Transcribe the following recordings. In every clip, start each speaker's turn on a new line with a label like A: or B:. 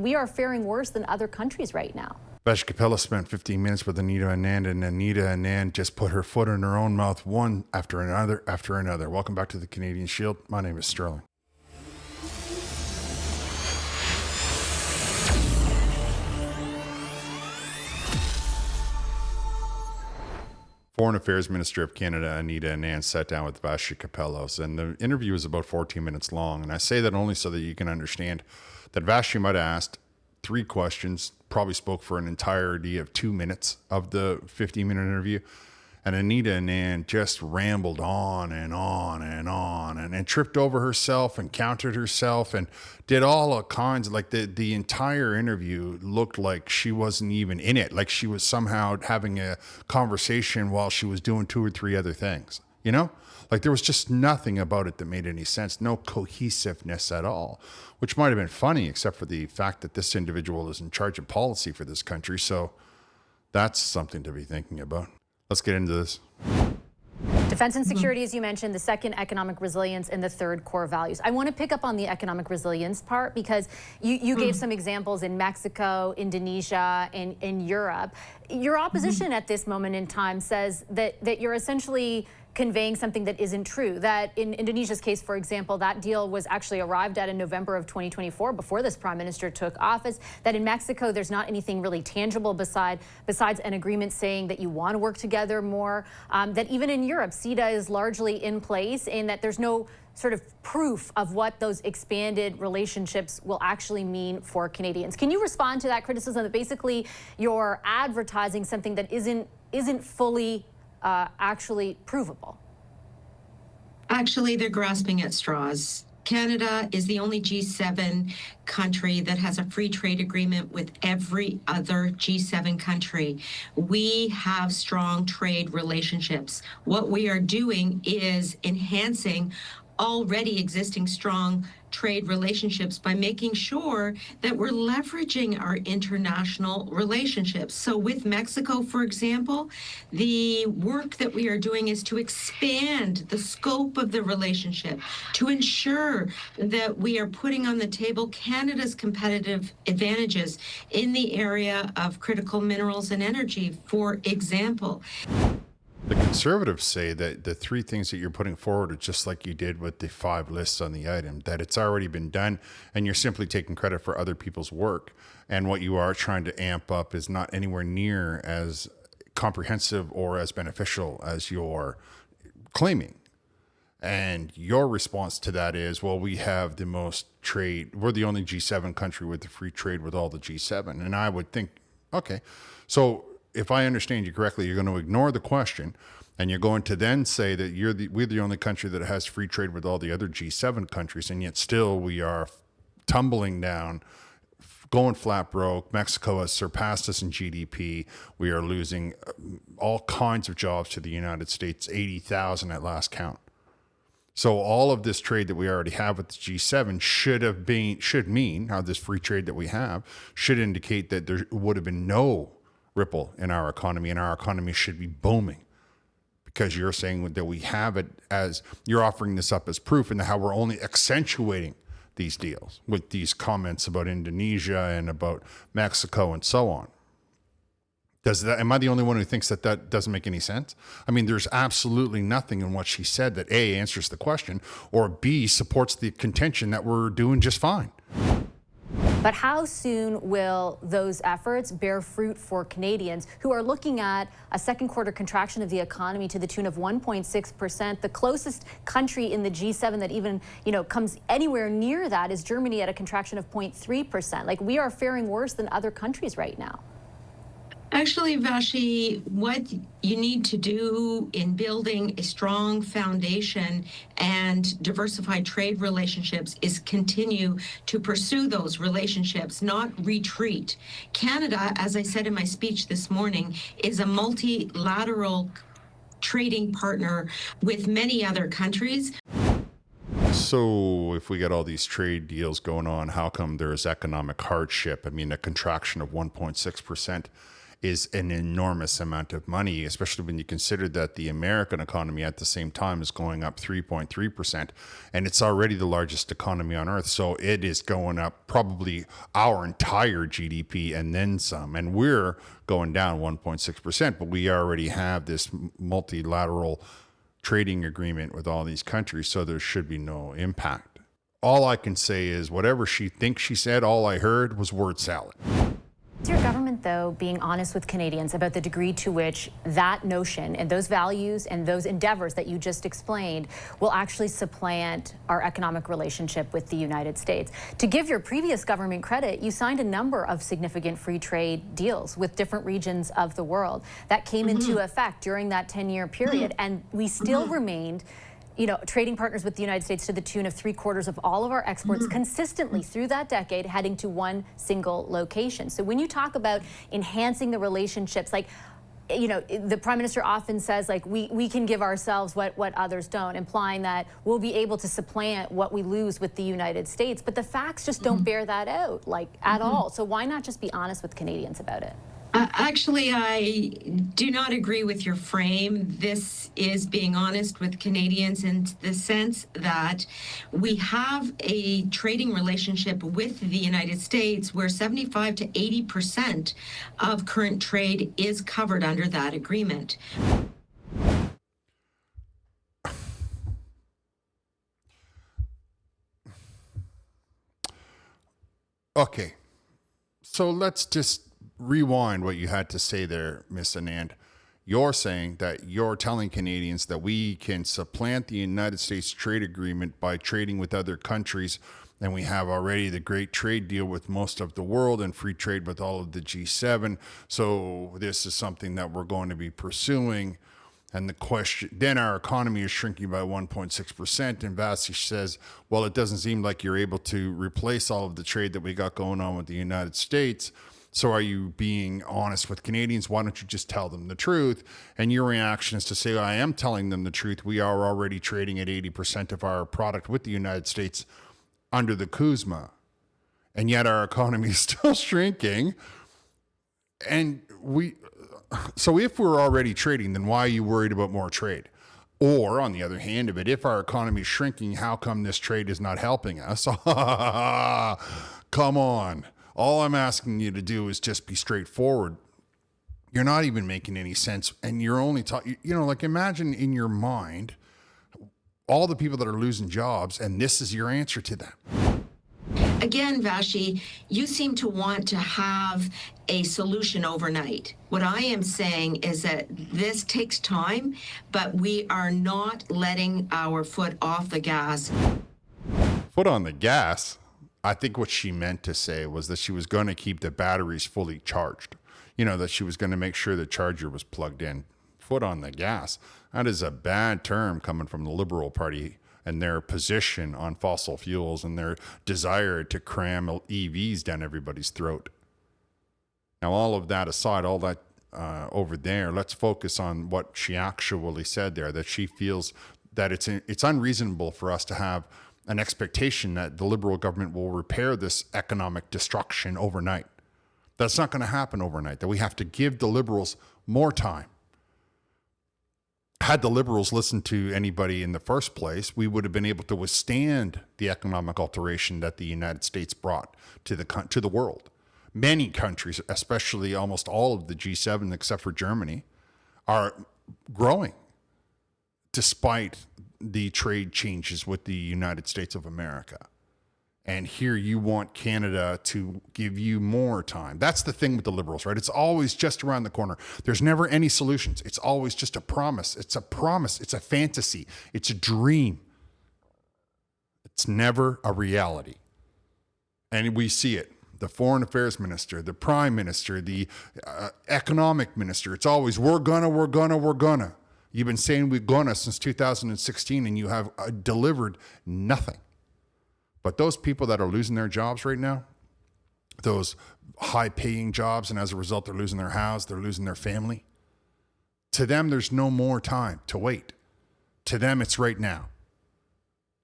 A: we are faring worse than other countries right now.
B: Vash Capella spent 15 minutes with Anita Anand, and Anita Anand just put her foot in her own mouth, one after another after another. Welcome back to the Canadian Shield. My name is Sterling. Foreign Affairs Minister of Canada, Anita Anand, sat down with Vash Capellos, and the interview was about 14 minutes long. And I say that only so that you can understand that Vash might have asked 3 questions, probably spoke for an entirety of 2 minutes of the 15-minute interview. And Anita Anand just rambled on and on and on and tripped over herself and countered herself and did all kinds of, like, the entire interview looked like she wasn't even in it. Like she was somehow having a conversation while she was doing 2 or 3 other things, you know? Like there was just nothing about it that made any sense, no cohesiveness at all, which might have been funny, except for the fact that this individual is in charge of policy for this country. So that's something to be thinking about. Let's get into this.
A: Defense and security, as you mentioned, the second, economic resilience, and the third, core values. I want to pick up on the economic resilience part because you gave some examples in Mexico, Indonesia, and in Europe. Your opposition at this moment in time says that you're essentially conveying something that isn't true. That in Indonesia's case, for example, that deal was actually arrived at in November of 2024, before this prime minister took office. That in Mexico, there's not anything really tangible besides an agreement saying that you want to work together more. That even in Europe, CETA is largely in place, and that there's no sort of proof of what those expanded relationships will actually mean for Canadians. Can you respond to that criticism that basically you're advertising something that isn't fully actually provable?
C: Actually, they're grasping at straws. Canada is the only G7 country that has a free trade agreement with every other G7 country. We have strong trade relationships. What we are doing is enhancing already existing strong trade relationships by making sure that we're leveraging our international relationships. So with Mexico, for example, the work that we are doing is to expand the scope of the relationship, to ensure that we are putting on the table Canada's competitive advantages in the area of critical minerals and energy, for example.
B: The Conservatives say that the 3 things that you're putting forward are just like you did with the 5 lists on the item, that it's already been done and you're simply taking credit for other people's work. And what you are trying to amp up is not anywhere near as comprehensive or as beneficial as you're claiming. And your response to that is, well, we have the most trade. We're the only G7 country with the free trade with all the G7. And I would think, okay, so if I understand you correctly, you're going to ignore the question and you're going to then say that we're the only country that has free trade with all the other G7 countries, and yet still we are tumbling down, going flat broke. Mexico has surpassed us in GDP. We are losing all kinds of jobs to the United States, 80,000 at last count. So all of this trade that we already have with the G7 should mean, how this free trade that we have should indicate that there would have been no ripple in our economy, and our economy should be booming, because you're saying that we have it, as you're offering this up as proof, and how we're only accentuating these deals with these comments about Indonesia and about Mexico and so on. Am I the only one who thinks that doesn't make any sense? I mean, there's absolutely nothing in what she said that A, answers the question, or B, supports the contention that we're doing just fine.
A: But how soon will those efforts bear fruit for Canadians who are looking at a second quarter contraction of the economy to the tune of 1.6%? The closest country in the G7 that even, comes anywhere near that is Germany at a contraction of 0.3%. Like, we are faring worse than other countries right now.
C: Actually, Vashi, what you need to do in building a strong foundation and diversified trade relationships is continue to pursue those relationships, not retreat. Canada, as I said in my speech this morning, is a multilateral trading partner with many other countries.
B: So if we get all these trade deals going on, how come there's economic hardship? I mean, a contraction of 1.6%. is an enormous amount of money, especially when you consider that the American economy at the same time is going up 3.3%, and it's already the largest economy on earth. So it is going up probably our entire GDP and then some. And we're going down 1.6%, but we already have this multilateral trading agreement with all these countries, so there should be no impact. All I can say is whatever she thinks she said, all I heard was word salad.
A: Is your government, though, being honest with Canadians about the degree to which that notion and those values and those endeavors that you just explained will actually supplant our economic relationship with the United States? To give your previous government credit, you signed a number of significant free trade deals with different regions of the world that came into effect during that 10-year period, and we still remained trading partners with the United States to the tune of 3/4 of all of our exports consistently through that decade, heading to one single location. So when you talk about enhancing the relationships, like, the Prime Minister often says, like, we can give ourselves what others don't, implying that we'll be able to supplant what we lose with the United States. But the facts just don't bear that out, like, at all. So why not just be honest with Canadians about it?
C: Actually, I do not agree with your frame. This is being honest with Canadians in the sense that we have a trading relationship with the United States where 75 to 80% of current trade is covered under that agreement.
B: Okay, so let's just rewind what you had to say there, Miss Anand. You're saying that you're telling Canadians that we can supplant the United States trade agreement by trading with other countries, and we have already the great trade deal with most of the world and free trade with all of the G7. So this is something that we're going to be pursuing. And the question, then our economy is shrinking by 1.6%. And Vasi says, well, it doesn't seem like you're able to replace all of the trade that we got going on with the United States. So are you being honest with Canadians? Why don't you just tell them the truth? And your reaction is to say, I am telling them the truth. We are already trading at 80% of our product with the United States under the CUSMA. And yet our economy is still shrinking. And so if we're already trading, then why are you worried about more trade? Or on the other hand of it, if our economy is shrinking, how come this trade is not helping us? Come on. All I'm asking you to do is just be straightforward. You're not even making any sense. And you're only talking, like imagine in your mind all the people that are losing jobs, and this is your answer to them.
C: Again, Vashi, you seem to want to have a solution overnight. What I am saying is that this takes time, but we are not letting our foot off the gas.
B: Foot on the gas? I think what she meant to say was that she was going to keep the batteries fully charged. That she was going to make sure the charger was plugged in. Foot on the gas. That is a bad term coming from the Liberal Party and their position on fossil fuels and their desire to cram EVs down everybody's throat. Now, all of that aside, all that over there, let's focus on what she actually said there, that she feels that it's unreasonable for us to have an expectation that the Liberal government will repair this economic destruction overnight. That's not going to happen overnight, that we have to give the Liberals more time. Had the Liberals listened to anybody in the first place, we would have been able to withstand the economic alteration that the United States brought to the world. Many countries, especially almost all of the G7 except for Germany, are growing despite the trade changes with the United States of America. And here you want Canada to give you more time. That's the thing with the Liberals, right? It's always just around the corner. There's never any solutions. It's always just a promise. It's a promise. It's a fantasy. It's a dream. It's never a reality. And we see it. The foreign affairs minister, the prime minister, the economic minister. It's always, we're gonna. You've been saying we're gonna since 2016, and you have delivered nothing. But those people that are losing their jobs right now, those high-paying jobs, and as a result, they're losing their house, they're losing their family. To them, there's no more time to wait. To them, it's right now.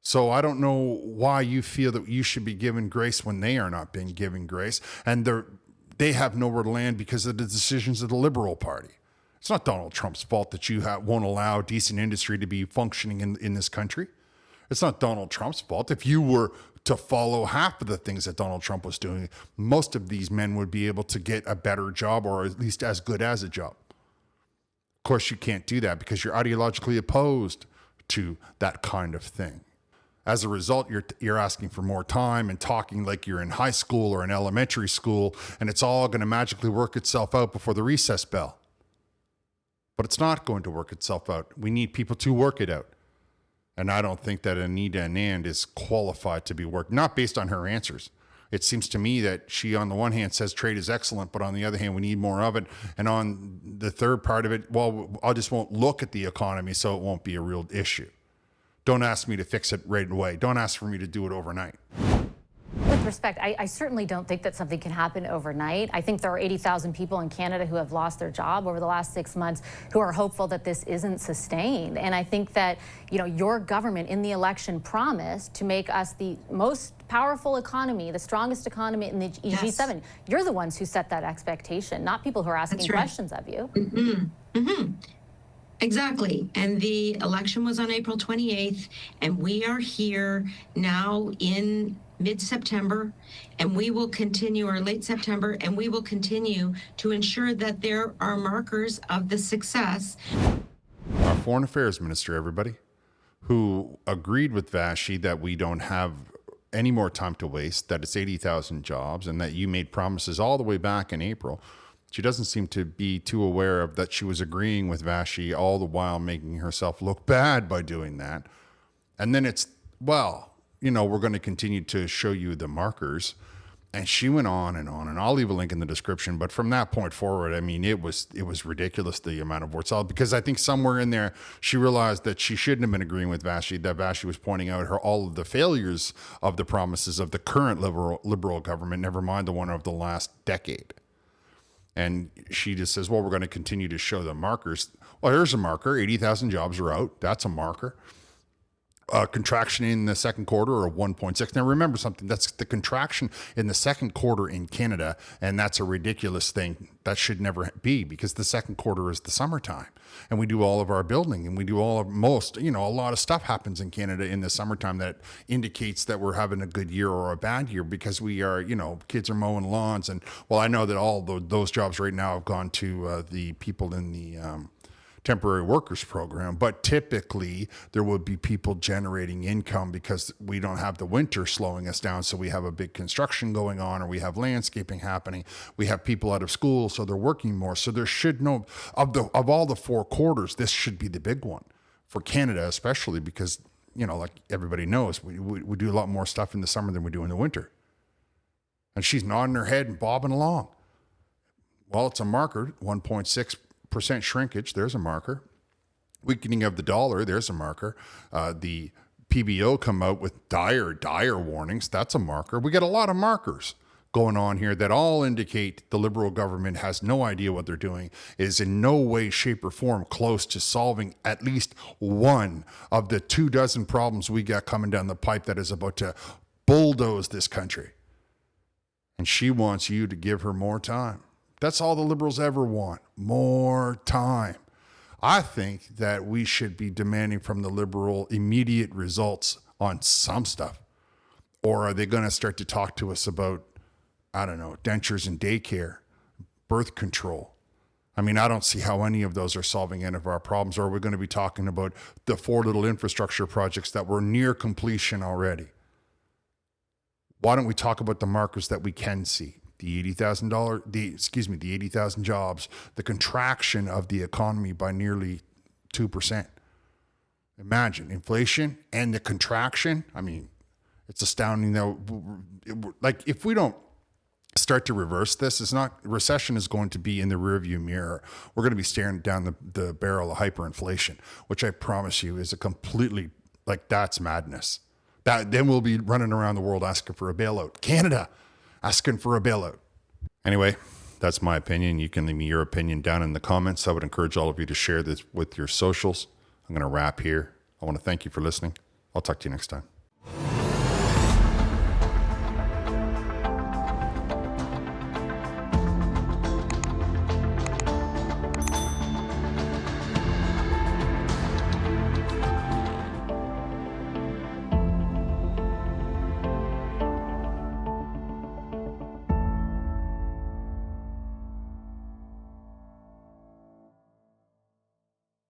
B: So I don't know why you feel that you should be given grace when they are not being given grace. And they have nowhere to land because of the decisions of the Liberal Party. It's not Donald Trump's fault that you won't allow decent industry to be functioning in this country. It's not Donald Trump's fault. If you were to follow half of the things that Donald Trump was doing, most of these men would be able to get a better job, or at least as good as a job. Of course, you can't do that because you're ideologically opposed to that kind of thing. As a result, you're asking for more time and talking like you're in high school or in elementary school, and it's all going to magically work itself out before the recess bell. But it's not going to work itself out. We need people to work it out. And I don't think that Anita Anand is qualified to be worked, not based on her answers. It seems to me that she, on the one hand, says trade is excellent, but on the other hand, we need more of it. And on the third part of it, well, I just won't look at the economy, so it won't be a real issue. Don't ask me to fix it right away. Don't ask for me to do it overnight.
A: With respect, I certainly don't think that something can happen overnight. I think there are 80,000 people in Canada who have lost their job over the last 6 months who are hopeful that this isn't sustained. And I think that, your government in the election promised to make us the most powerful economy, the strongest economy in the G7. You're the ones who set that expectation, not people who are asking questions of you.
C: Exactly. And the election was on April 28th, and we are here now in mid-September, and we will continue, or late September, and we will continue to ensure that there are markers of the success.
B: Our Foreign Affairs Minister, everybody, who agreed with Vashi that we don't have any more time to waste, that it's 80,000 jobs, and that you made promises all the way back in April. She doesn't seem to be too aware of that she was agreeing with Vashi, all the while making herself look bad by doing that. And then it's, well, we're going to continue to show you the markers. And she went on, and I'll leave a link in the description. But from that point forward, I mean, it was ridiculous, the amount of words. Because I think somewhere in there, she realized that she shouldn't have been agreeing with Vashi, that Vashi was pointing out all of the failures of the promises of the current liberal government, never mind the one of the last decade. And she just says, well, we're going to continue to show the markers. Well, here's a marker. 80,000 jobs are out. That's a marker. Contraction in the second quarter of 1.6. Now, remember something. That's the contraction in the second quarter in Canada, and that's a ridiculous thing. That should never be, because the second quarter is the summertime, and we do all of our building, and we do a lot of stuff happens in Canada in the summertime that indicates that we're having a good year or a bad year, because we are, kids are mowing lawns. And, well, I know that all those jobs right now have gone to the people in the temporary workers program, but typically there would be people generating income because we don't have the winter slowing us down. So we have a big construction going on, or we have landscaping happening. We have people out of school, so they're working more. So there should of all the 4 quarters, this should be the big one for Canada, especially because, like everybody knows, we do a lot more stuff in the summer than we do in the winter. And she's nodding her head and bobbing along. Well, it's a marker, 1.6% shrinkage, there's a marker. Weakening of the dollar, there's a marker. The PBO come out with dire warnings, that's a marker. We got a lot of markers going on here that all indicate the Liberal government has no idea what they're doing, is in no way, shape, or form close to solving at least one of the 24 problems we got coming down the pipe that is about to bulldoze this country. And she wants you to give her more time. That's all the Liberals ever want, more time. I think that we should be demanding from the Liberal immediate results on some stuff. Or are they going to start to talk to us about, I don't know, dentures and daycare, birth control? I mean, I don't see how any of those are solving any of our problems. Or are we going to be talking about the 4 little infrastructure projects that were near completion already? Why don't we talk about the markers that we can see? The the 80,000 jobs, the contraction of the economy by nearly 2%. Imagine inflation and the contraction. I mean, it's astounding though. Like, if we don't start to reverse this, recession is going to be in the rearview mirror. We're going to be staring down the barrel of hyperinflation, which I promise you is a completely, that's madness. Then we'll be running around the world asking for a bailout. Canada asking for a bailout. Anyway, that's my opinion. You can leave me your opinion down in the comments. I would encourage all of you to share this with your socials. I'm going to wrap here. I want to thank you for listening. I'll talk to you next time.